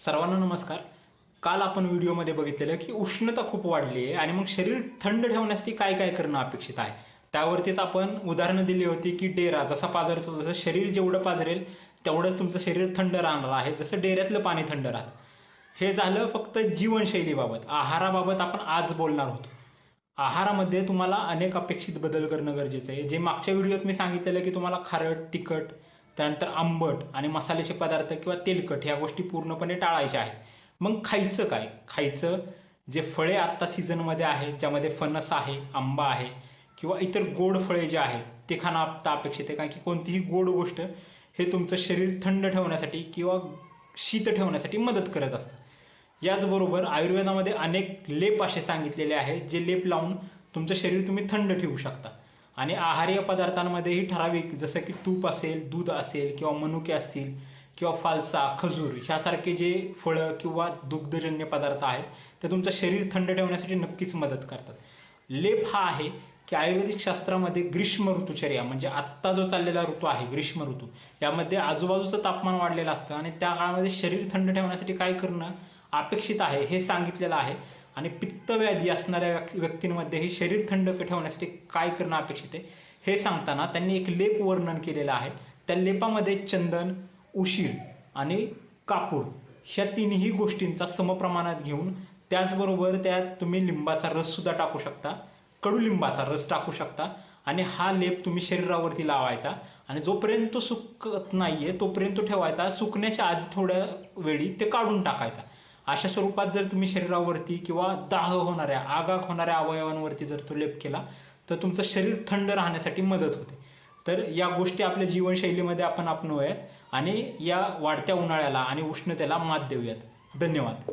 सर्वांना नमस्कार। काल आपण व्हिडिओमध्ये बघितलेलं की उष्णता खूप वाढली आहे आणि मग शरीर थंड ठेवण्यासाठी काय काय करणं अपेक्षित आहे त्यावरतीच आपण उदाहरणं दिली होती की डेरा जसा पाझरतो जसं शरीर जेवढं पाझरेल तेवढंच तुमचं शरीर थंड राहणार आहे, जसं डेऱ्यातलं पाणी थंड राहतं। हे झालं फक्त जीवनशैलीबाबत। आहाराबाबत आपण आज बोलणार होतो। आहारामध्ये तुम्हाला अनेक अपेक्षित बदल करणं गरजेचं आहे। जे मागच्या व्हिडिओत मी सांगितलेलं की तुम्हाला खारट, तिखट, त्यानंतर आंबट आणि मसाल्याचे पदार्थ किंवा तेलकट ह्या गोष्टी पूर्णपणे टाळायच्या आहेत। मग खायचं काय? खायचं जे फळे आत्ता सीझनमध्ये आहेत, ज्यामध्ये फणस आहे, आंबा आहे किंवा इतर गोड फळे जे आहेत ते खाणं आत्ता अपेक्षित आहे, कारण की कोणतीही गोड गोष्ट हे तुमचं शरीर थंड ठेवण्यासाठी किंवा शीत ठेवण्यासाठी मदत करत असतं। याचबरोबर आयुर्वेदामध्ये अनेक लेप असे सांगितलेले आहेत जे लेप लावून तुमचं शरीर तुम्ही थंड ठेवू शकता। आणि आहारीय पदार्थांमध्येही ठराविक जसं की तूप असेल, दूध असेल किंवा मनुके असतील किंवा फालसा, खजूर ह्यासारखे जे फळं किंवा दुग्धजन्य पदार्थ आहेत ते तुमचं शरीर थंड ठेवण्यासाठी नक्कीच मदत करतात। लेप हा आहे की आयुर्वेदिक शास्त्रामध्ये ग्रीष्म ऋतुचर्या म्हणजे आत्ता जो चाललेला ऋतू आहे ग्रीष्म ऋतू, यामध्ये आजूबाजूचं तापमान वाढलेलं असतं आणि त्या काळामध्ये शरीर थंड ठेवण्यासाठी काय करणं अपेक्षित आहे हे सांगितलेलं आहे। आणि पित्तव्याधी असणाऱ्या व्यक्तींमध्येही शरीर थंड ठेवण्यासाठी काय करणं अपेक्षित आहे हे सांगताना त्यांनी एक लेप वर्णन केलेलं आहे। त्या लेपामध्ये चंदन, उशीर आणि कापूर ह्या तिन्ही गोष्टींचा समप्रमाणात घेऊन त्याचबरोबर त्यात तुम्ही लिंबाचा रससुद्धा टाकू शकता, कडुलिंबाचा रस टाकू शकता आणि हा लेप तुम्ही शरीरावरती लावायचा आणि जोपर्यंत सुकत नाही आहे तोपर्यंत ठेवायचा। सुकण्याच्या आधी थोड्या वेळी ते काढून टाकायचा। अशा स्वरूपात जर तुम्ही शरीरावरती किंवा दाह होणाऱ्या, आगाग होणाऱ्या अवयवांवरती जर तो लेप केला तर तुमचं शरीर थंड राहण्यासाठी मदत होते। तर या गोष्टी आपल्या जीवनशैलीमध्ये आपण अपनवूयात आणि या वाढत्या उन्हाळ्याला आणि उष्णतेला मात देऊयात। धन्यवाद।